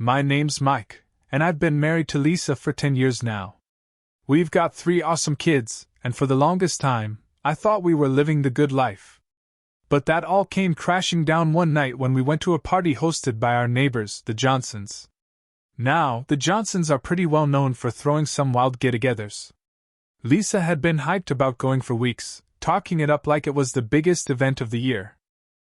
My name's Mike, and I've been married to Lisa for 10 years now. We've got 3 awesome kids, and for the longest time, I thought we were living the good life. But that all came crashing down one night when we went to a party hosted by our neighbors, the Johnsons. Now, the Johnsons are pretty well known for throwing some wild get-togethers. Lisa had been hyped about going for weeks, talking it up like it was the biggest event of the year.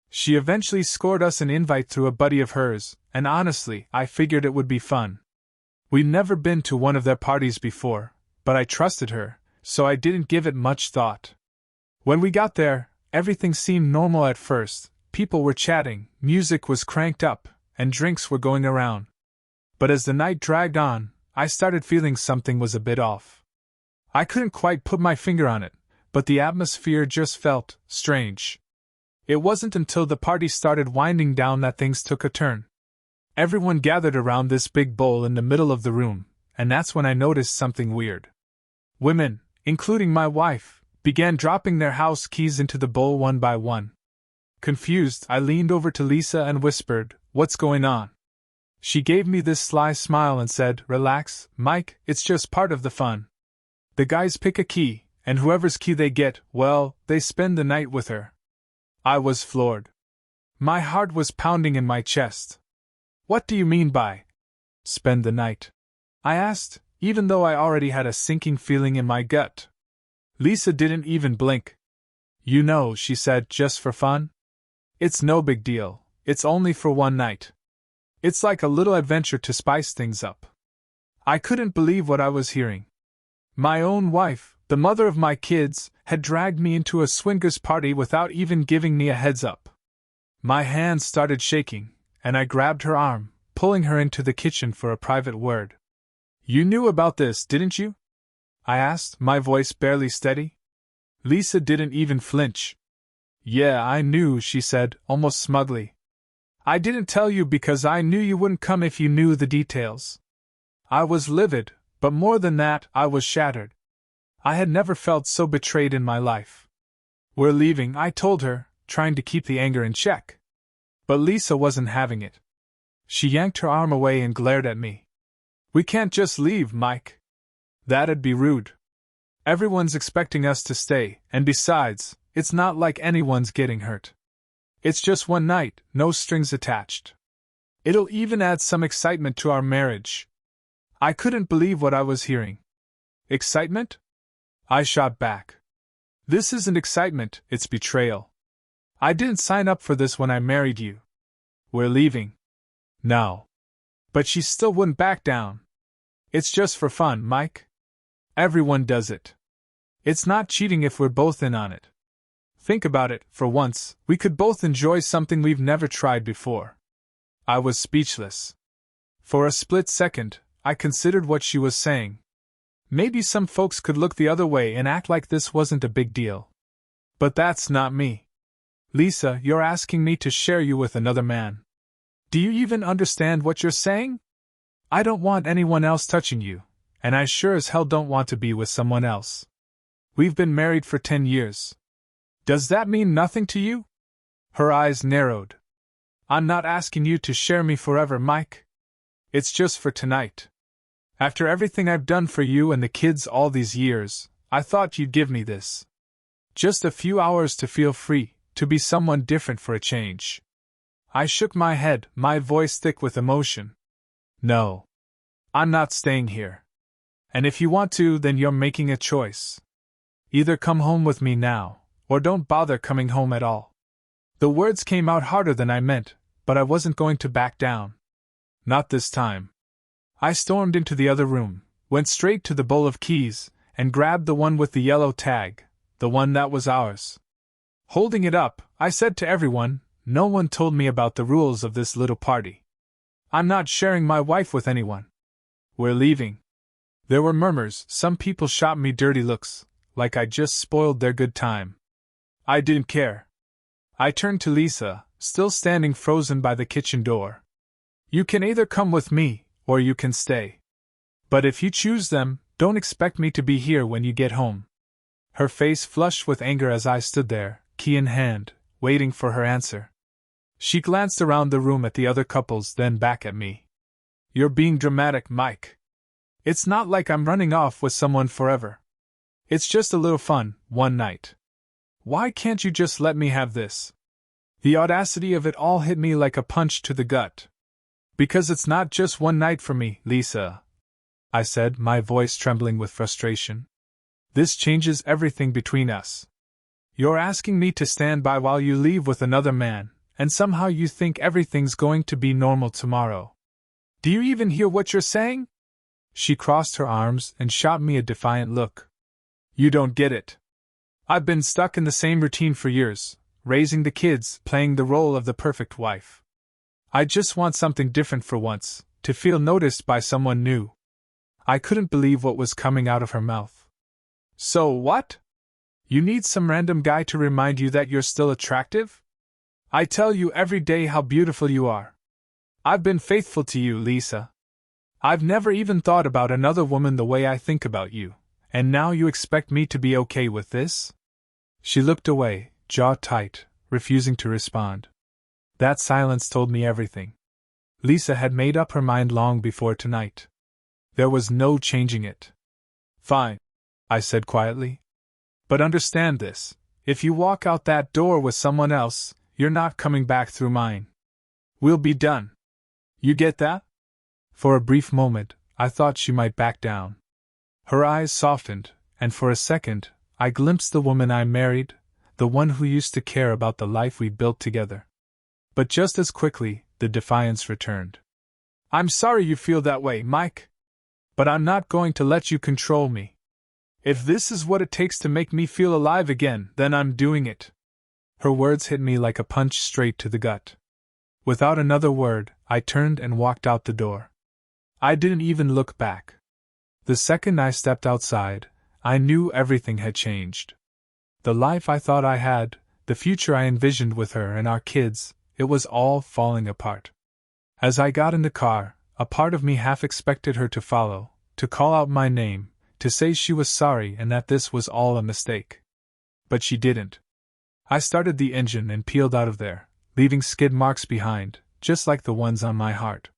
She eventually scored us an invite through a buddy of hers, and honestly, I figured it would be fun. We'd never been to one of their parties before, but I trusted her, so I didn't give it much thought. When we got there, everything seemed normal at first. People were chatting, music was cranked up, and drinks were going around. But as the night dragged on, I started feeling something was a bit off. I couldn't quite put my finger on it, but the atmosphere just felt strange. It wasn't until the party started winding down that things took a turn. Everyone gathered around this big bowl in the middle of the room, and that's when I noticed something weird. Women, including my wife, began dropping their house keys into the bowl one by one. Confused, I leaned over to Lisa and whispered, "What's going on?" She gave me this sly smile and said, "Relax, Mike, it's just part of the fun. The guys pick a key, and whoever's key they get, well, they spend the night with her." I was floored. My heart was pounding in my chest. "What do you mean by spend the night?" I asked, even though I already had a sinking feeling in my gut. Lisa didn't even blink. "You know," she said, "just for fun. It's no big deal, it's only for one night. It's like a little adventure to spice things up." I couldn't believe what I was hearing. My own wife, the mother of my kids, had dragged me into a swingers party without even giving me a heads up. My hands started shaking, and I grabbed her arm, pulling her into the kitchen for a private word. "You knew about this, didn't you?" I asked, my voice barely steady. Lisa didn't even flinch. "Yeah, I knew," she said, almost smugly. "I didn't tell you because I knew you wouldn't come if you knew the details." I was livid, but more than that, I was shattered. I had never felt so betrayed in my life. "We're leaving," I told her, trying to keep the anger in check. But Lisa wasn't having it. She yanked her arm away and glared at me. "We can't just leave, Mike. That'd be rude. Everyone's expecting us to stay, and besides, it's not like anyone's getting hurt. It's just one night, no strings attached. It'll even add some excitement to our marriage." I couldn't believe what I was hearing. "Excitement?" I shot back. "This isn't excitement, it's betrayal. I didn't sign up for this when I married you. We're leaving. Now." But she still wouldn't back down. "It's just for fun, Mike. Everyone does it. It's not cheating if we're both in on it. Think about it, for once, we could both enjoy something we've never tried before." I was speechless. For a split second, I considered what she was saying. Maybe some folks could look the other way and act like this wasn't a big deal. But that's not me. "Lisa, you're asking me to share you with another man. Do you even understand what you're saying? I don't want anyone else touching you, and I sure as hell don't want to be with someone else. We've been married for 10 years. Does that mean nothing to you?" Her eyes narrowed. "I'm not asking you to share me forever, Mike. It's just for tonight. After everything I've done for you and the kids all these years, I thought you'd give me this. Just a few hours to feel free, to be someone different for a change." I shook my head, my voice thick with emotion. "No. I'm not staying here. And if you want to, then you're making a choice. Either come home with me now, or don't bother coming home at all." The words came out harder than I meant, but I wasn't going to back down. Not this time. I stormed into the other room, went straight to the bowl of keys, and grabbed the one with the yellow tag, the one that was ours. Holding it up, I said to everyone, "No one told me about the rules of this little party. I'm not sharing my wife with anyone. We're leaving." There were murmurs, some people shot me dirty looks, like I just spoiled their good time. I didn't care. I turned to Lisa, still standing frozen by the kitchen door. "You can either come with me, or you can stay. But if you choose them, don't expect me to be here when you get home." Her face flushed with anger as I stood there, key in hand, waiting for her answer. She glanced around the room at the other couples, then back at me. You're being dramatic, Mike. It's not like I'm running off with someone forever. It's just a little fun, one night. Why can't you just let me have this? The audacity of it all hit me like a punch to the gut. Because it's not just one night for me, Lisa, I said, my voice trembling with frustration. This changes everything between us. You're asking me to stand by while you leave with another man, and somehow you think everything's going to be normal tomorrow. Do you even hear what you're saying? She crossed her arms and shot me a defiant look. You don't get it. I've been stuck in the same routine for years, raising the kids, playing the role of the perfect wife. I just want something different for once, to feel noticed by someone new. I couldn't believe what was coming out of her mouth. So what? You need some random guy to remind you that you're still attractive? I tell you every day how beautiful you are. I've been faithful to you, Lisa. I've never even thought about another woman the way I think about you, and now you expect me to be okay with this? She looked away, jaw tight, refusing to respond. That silence told me everything. Lisa had made up her mind long before tonight. There was no changing it. Fine, I said quietly. But understand this, if you walk out that door with someone else, you're not coming back through mine. We'll be done. You get that? For a brief moment, I thought she might back down. Her eyes softened, and for a second, I glimpsed the woman I married, the one who used to care about the life we built together. But just as quickly, the defiance returned. I'm sorry you feel that way, Mike. But I'm not going to let you control me. If this is what it takes to make me feel alive again, then I'm doing it. Her words hit me like a punch straight to the gut. Without another word, I turned and walked out the door. I didn't even look back. The second I stepped outside, I knew everything had changed. The life I thought I had, the future I envisioned with her and our kids, it was all falling apart. As I got in the car, a part of me half expected her to follow, to call out my name, to say she was sorry and that this was all a mistake. But she didn't. I started the engine and peeled out of there, leaving skid marks behind, just like the ones on my heart.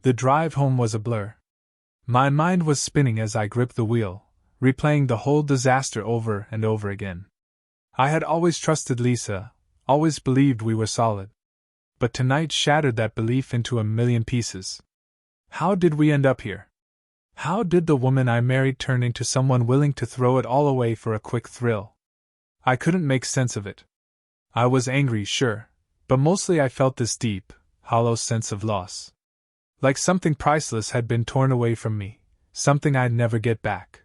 The drive home was a blur. My mind was spinning as I gripped the wheel, replaying the whole disaster over and over again. I had always trusted Lisa, always believed we were solid. But tonight shattered that belief into a million pieces. How did we end up here? How did the woman I married turn into someone willing to throw it all away for a quick thrill? I couldn't make sense of it. I was angry, sure, but mostly I felt this deep, hollow sense of loss. Like something priceless had been torn away from me, something I'd never get back.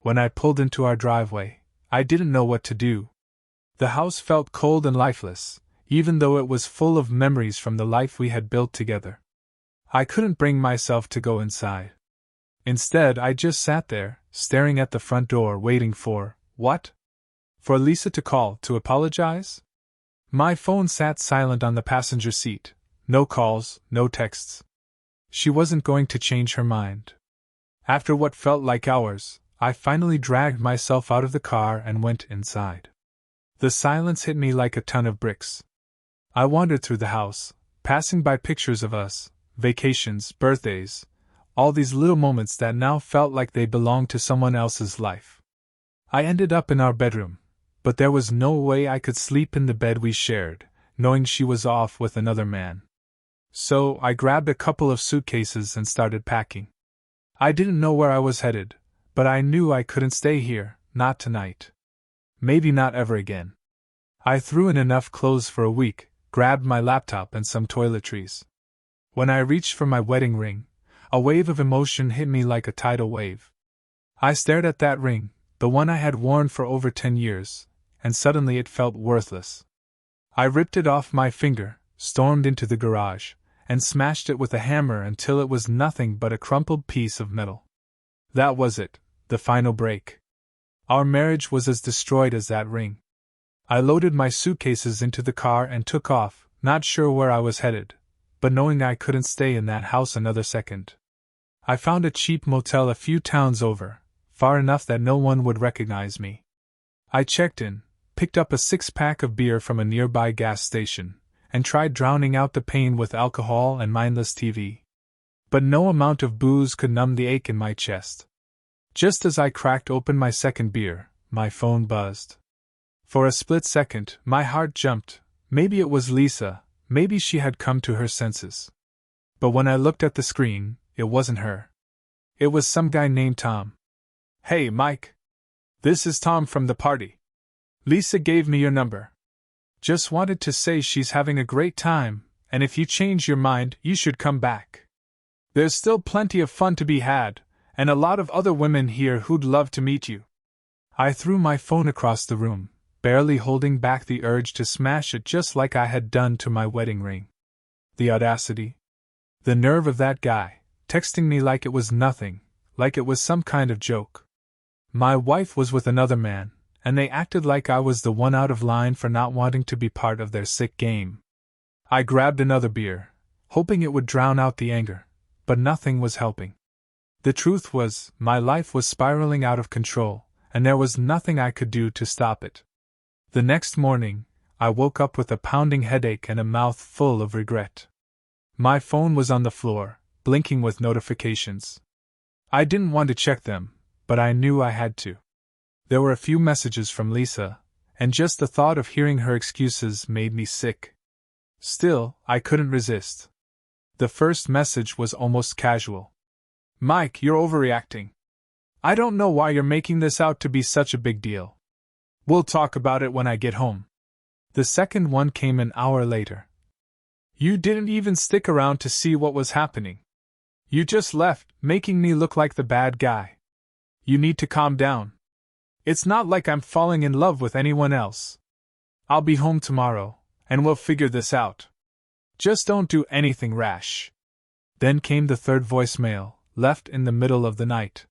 When I pulled into our driveway, I didn't know what to do. The house felt cold and lifeless, even though it was full of memories from the life we had built together. I couldn't bring myself to go inside. Instead, I just sat there, staring at the front door, waiting for, what? For Lisa to call, to apologize? My phone sat silent on the passenger seat. No calls, no texts. She wasn't going to change her mind. After what felt like hours, I finally dragged myself out of the car and went inside. The silence hit me like a ton of bricks. I wandered through the house, passing by pictures of us, vacations, birthdays, all these little moments that now felt like they belonged to someone else's life. I ended up in our bedroom, but there was no way I could sleep in the bed we shared, knowing she was off with another man. So I grabbed a couple of suitcases and started packing. I didn't know where I was headed, but I knew I couldn't stay here, not tonight. Maybe not ever again. I threw in enough clothes for a week, grabbed my laptop and some toiletries. When I reached for my wedding ring, a wave of emotion hit me like a tidal wave. I stared at that ring, the one I had worn for over 10 years, and suddenly it felt worthless. I ripped it off my finger, stormed into the garage, and smashed it with a hammer until it was nothing but a crumpled piece of metal. That was it, the final break. Our marriage was as destroyed as that ring. I loaded my suitcases into the car and took off, not sure where I was headed, but knowing I couldn't stay in that house another second. I found a cheap motel a few towns over, far enough that no one would recognize me. I checked in, picked up a 6-pack of beer from a nearby gas station, and tried drowning out the pain with alcohol and mindless TV. But no amount of booze could numb the ache in my chest. Just as I cracked open my second beer, my phone buzzed. For a split second, my heart jumped. Maybe it was Lisa, maybe she had come to her senses. But when I looked at the screen, it wasn't her. It was some guy named Tom. "Hey, Mike. This is Tom from the party. Lisa gave me your number. Just wanted to say she's having a great time, and if you change your mind, you should come back. There's still plenty of fun to be had, and a lot of other women here who'd love to meet you." I threw my phone across the room, barely holding back the urge to smash it just like I had done to my wedding ring. The audacity. The nerve of that guy, texting me like it was nothing, like it was some kind of joke. My wife was with another man, and they acted like I was the one out of line for not wanting to be part of their sick game. I grabbed another beer, hoping it would drown out the anger, but nothing was helping. The truth was, my life was spiraling out of control, and there was nothing I could do to stop it. The next morning, I woke up with a pounding headache and a mouth full of regret. My phone was on the floor, blinking with notifications. I didn't want to check them, but I knew I had to. There were a few messages from Lisa, and just the thought of hearing her excuses made me sick. Still, I couldn't resist. The first message was almost casual. "Mike, you're overreacting. I don't know why you're making this out to be such a big deal. We'll talk about it when I get home." The second one came an hour later. "You didn't even stick around to see what was happening. You just left, making me look like the bad guy. You need to calm down. It's not like I'm falling in love with anyone else. I'll be home tomorrow, and we'll figure this out. Just don't do anything rash." Then came the third voicemail, left in the middle of the night.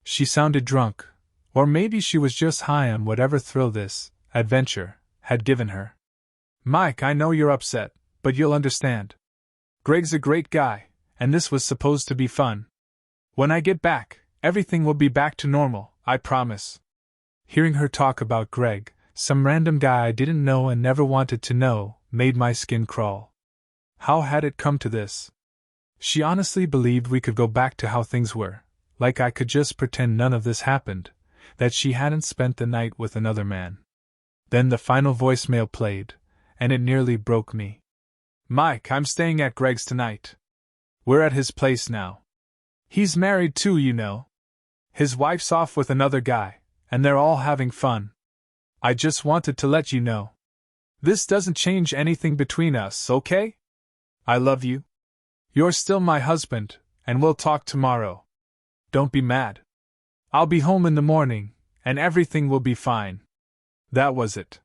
She sounded drunk, or maybe she was just high on whatever thrill this adventure had given her. "Mike, I know you're upset, but you'll understand. Greg's a great guy, and this was supposed to be fun. When I get back, everything will be back to normal, I promise." Hearing her talk about Greg, some random guy I didn't know and never wanted to know, made my skin crawl. How had it come to this? She honestly believed we could go back to how things were, like I could just pretend none of this happened, that she hadn't spent the night with another man. Then the final voicemail played, and it nearly broke me. "Mike, I'm staying at Greg's tonight. We're at his place now. He's married too, you know. His wife's off with another guy, and they're all having fun. I just wanted to let you know. This doesn't change anything between us, okay? I love you. You're still my husband, and we'll talk tomorrow. Don't be mad. I'll be home in the morning, and everything will be fine." That was it.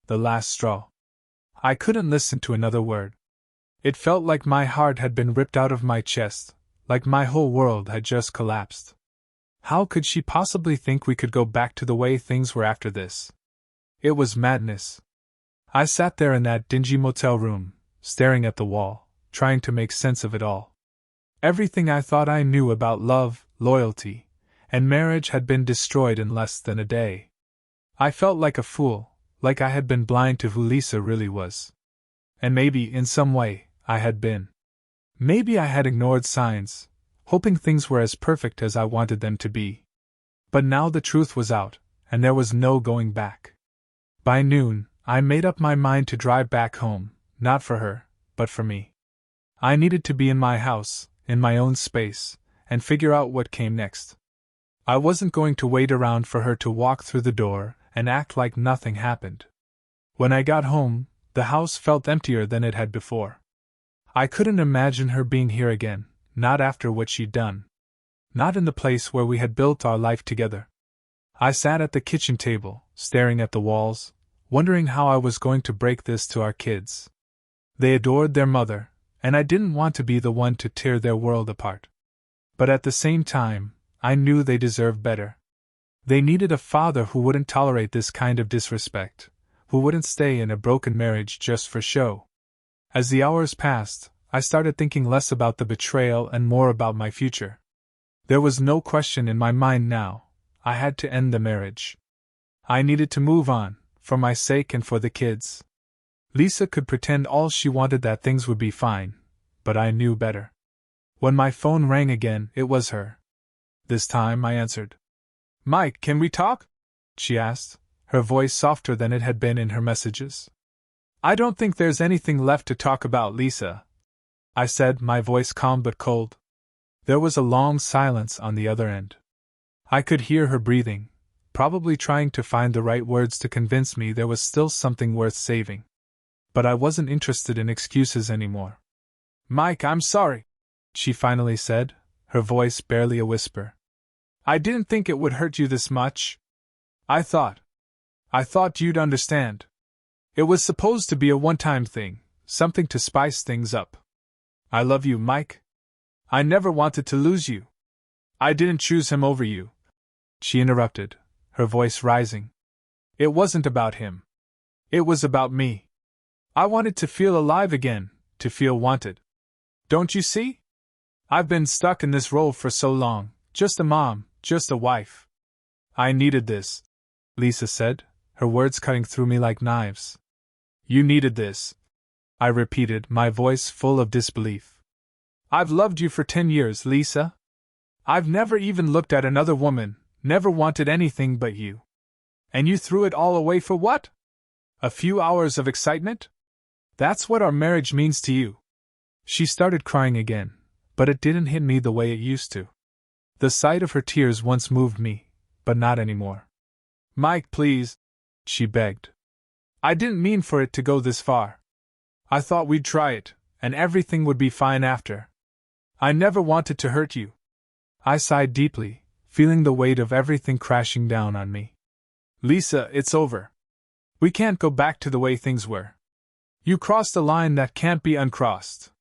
The last straw. I couldn't listen to another word. It felt like my heart had been ripped out of my chest, like my whole world had just collapsed. How could she possibly think we could go back to the way things were after this? It was madness. I sat there in that dingy motel room, staring at the wall, trying to make sense of it all. Everything I thought I knew about love, loyalty, and marriage had been destroyed in less than a day. I felt like a fool, like I had been blind to who Lisa really was. And maybe, in some way, I had been. Maybe I had ignored signs, hoping things were as perfect as I wanted them to be. But now the truth was out, and there was no going back. By noon, I made up my mind to drive back home, not for her, but for me. I needed to be in my house, in my own space, and figure out what came next. I wasn't going to wait around for her to walk through the door and act like nothing happened. When I got home, the house felt emptier than it had before. I couldn't imagine her being here again, not after what she'd done. Not in the place where we had built our life together. I sat at the kitchen table, staring at the walls, wondering how I was going to break this to our kids. They adored their mother, and I didn't want to be the one to tear their world apart. But at the same time, I knew they deserved better. They needed a father who wouldn't tolerate this kind of disrespect, who wouldn't stay in a broken marriage just for show. As the hours passed, I started thinking less about the betrayal and more about my future. There was no question in my mind now. I had to end the marriage. I needed to move on, for my sake and for the kids. Lisa could pretend all she wanted that things would be fine, but I knew better. When my phone rang again, it was her. This time I answered. "Mike, can we talk?" she asked, her voice softer than it had been in her messages. "I don't think there's anything left to talk about, Lisa," I said, my voice calm but cold. There was a long silence on the other end. I could hear her breathing, probably trying to find the right words to convince me there was still something worth saving. But I wasn't interested in excuses anymore. "Mike, I'm sorry," she finally said, her voice barely a whisper. "I didn't think it would hurt you this much. I thought you'd understand. It was supposed to be a one-time thing, something to spice things up. I love you, Mike. I never wanted to lose you. I didn't choose him over you," she interrupted, her voice rising. "It wasn't about him. It was about me. I wanted to feel alive again, to feel wanted. Don't you see? I've been stuck in this role for so long, just a mom, just a wife. I needed this," Lisa said, her words cutting through me like knives. "You needed this," I repeated, my voice full of disbelief. "I've loved you for 10 years, Lisa. I've never even looked at another woman, never wanted anything but you. And you threw it all away for what? A few hours of excitement? That's what our marriage means to you." She started crying again, but it didn't hit me the way it used to. The sight of her tears once moved me, but not anymore. "Mike, please," she begged. "I didn't mean for it to go this far. I thought we'd try it, and everything would be fine after. I never wanted to hurt you." I sighed deeply, feeling the weight of everything crashing down on me. "Lisa, it's over. We can't go back to the way things were. You crossed a line that can't be uncrossed.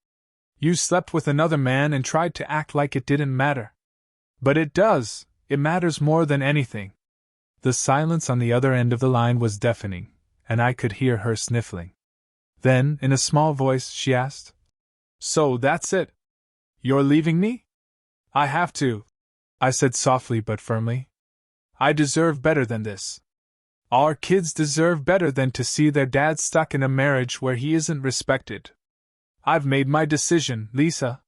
You slept with another man and tried to act like it didn't matter. But it does, it matters more than anything." The silence on the other end of the line was deafening, and I could hear her sniffling. Then, in a small voice, she asked, "So that's it? You're leaving me?" "I have to," I said softly but firmly. "I deserve better than this. Our kids deserve better than to see their dad stuck in a marriage where he isn't respected. I've made my decision, Lisa.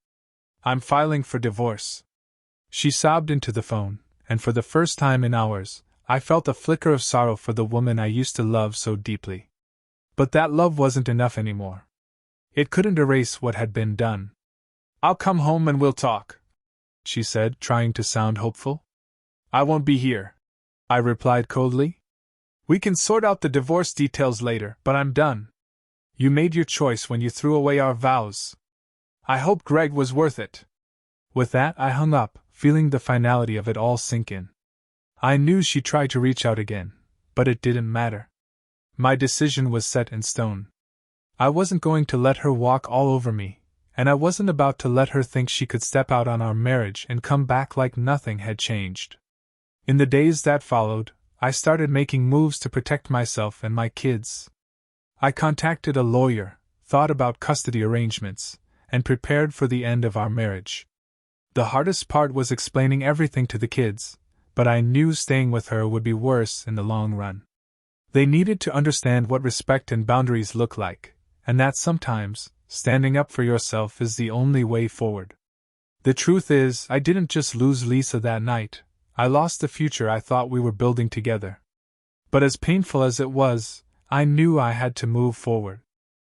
I'm filing for divorce." She sobbed into the phone, and for the first time in hours, I felt a flicker of sorrow for the woman I used to love so deeply. But that love wasn't enough anymore. It couldn't erase what had been done. "I'll come home and we'll talk," she said, trying to sound hopeful. "I won't be here," I replied coldly. "We can sort out the divorce details later, but I'm done. You made your choice when you threw away our vows. I hope Greg was worth it." With that, I hung up, feeling the finality of it all sink in. I knew she tried to reach out again, but it didn't matter. My decision was set in stone. I wasn't going to let her walk all over me, and I wasn't about to let her think she could step out on our marriage and come back like nothing had changed. In the days that followed, I started making moves to protect myself and my kids. I contacted a lawyer, thought about custody arrangements, and prepared for the end of our marriage. The hardest part was explaining everything to the kids, but I knew staying with her would be worse in the long run. They needed to understand what respect and boundaries look like, and that sometimes, standing up for yourself is the only way forward. The truth is, I didn't just lose Lisa that night, I lost the future I thought we were building together. But as painful as it was, I knew I had to move forward.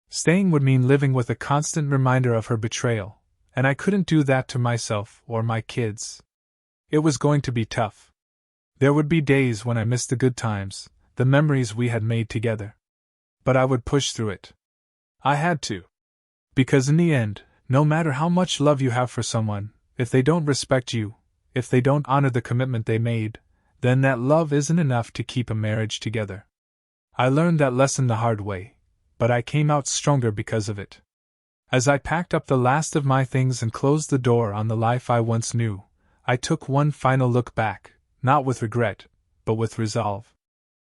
Staying would mean living with a constant reminder of her betrayal, and I couldn't do that to myself or my kids. It was going to be tough. There would be days when I missed the good times, the memories we had made together. But I would push through it. I had to. Because in the end, no matter how much love you have for someone, if they don't respect you, if they don't honor the commitment they made, then that love isn't enough to keep a marriage together. I learned that lesson the hard way, but I came out stronger because of it. As I packed up the last of my things and closed the door on the life I once knew, I took one final look back, not with regret, but with resolve.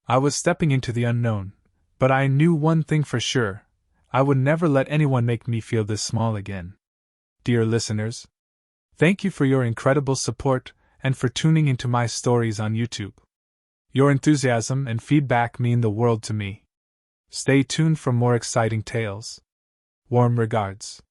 I was stepping into the unknown, but I knew one thing for sure: I would never let anyone make me feel this small again. Dear listeners, thank you for your incredible support and for tuning into my stories on YouTube. Your enthusiasm and feedback mean the world to me. Stay tuned for more exciting tales. Warm regards.